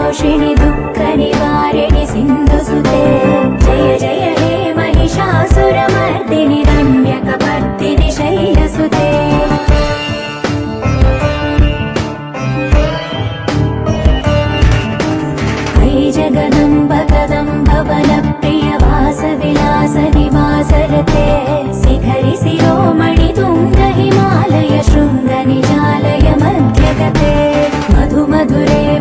पोषिणि दुःख निवारिणि सिन्धुसुते जय जय हे महिषासुरमर्दिनि रम्यकपर्दिनि शैलसुते जगदम्ब कदम्ब वनप्रिय वासविलास निवासरते शिखरि शिरोमणि तुङ्ग हिमालय शृङ्ग निजालय मध्यगते मधु मधुरे